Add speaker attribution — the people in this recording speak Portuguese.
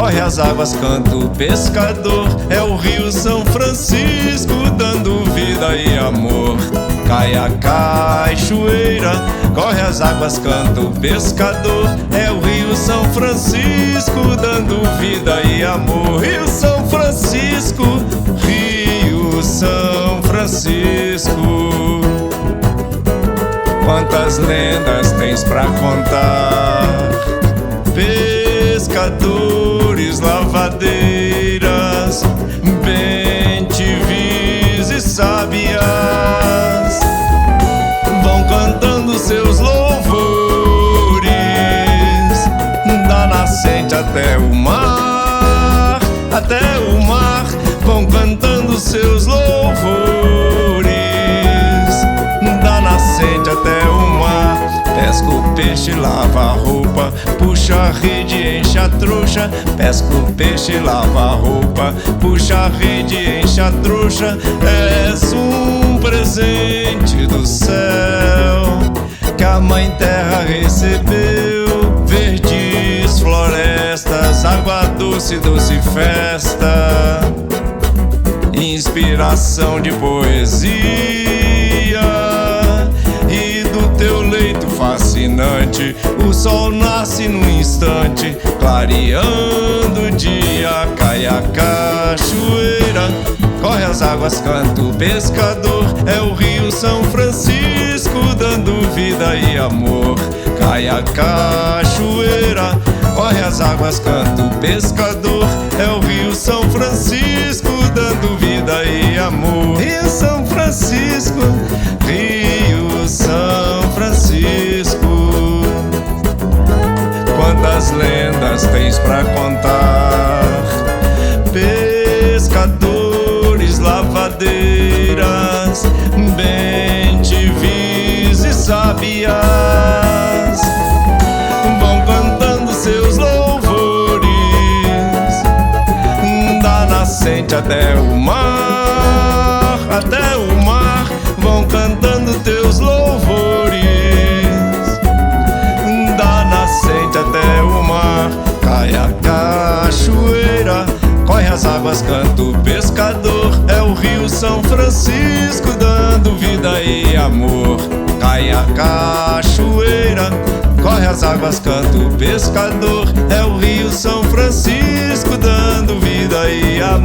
Speaker 1: corre as águas, canta o pescador. É o rio São Francisco dando vida e amor. Cai a cachoeira, corre as águas, canta o pescador. É o rio São Francisco dando vida e amor. Rio São Francisco, Rio São Francisco. Quantas lendas tens pra contar? Pescadores, lavadeiras, bem-te-vis e sabiás vão cantando seus louvores, da nascente até o mar, vão cantando seus louvores, da nascente até o mar. Pesca o peixe, lava a roupa, puxa a rede, enche a trouxa. Pesca o peixe, lava a roupa, puxa a rede, enche a trouxa. És um presente do céu que a Mãe Terra recebeu. Verdes florestas, água doce, doce festa, inspiração de poesia. E do teu leito fascinante o sol nasce num instante, clareando o dia. Cai a cachoeira, corre as águas, canta o pescador. É o rio São Francisco dando vida e amor. Cai a cachoeira, corre as águas, canta o pescador. É o rio São Francisco dando vida e amor. Rio São Francisco, Rio São Francisco. Quantas lendas tens pra contar? Pescadores, lavadeiras, bem-te-vis e sabiás vão cantando seus louvores, da nascente até o mar, vão cantando teus louvores, da nascente até o mar. Cai a cachoeira, corre as águas, canta o pescador. É o rio São Francisco dando vida e amor. Cai a cachoeira, corre as águas, canta o pescador. É o rio São Francisco dando vida e amor.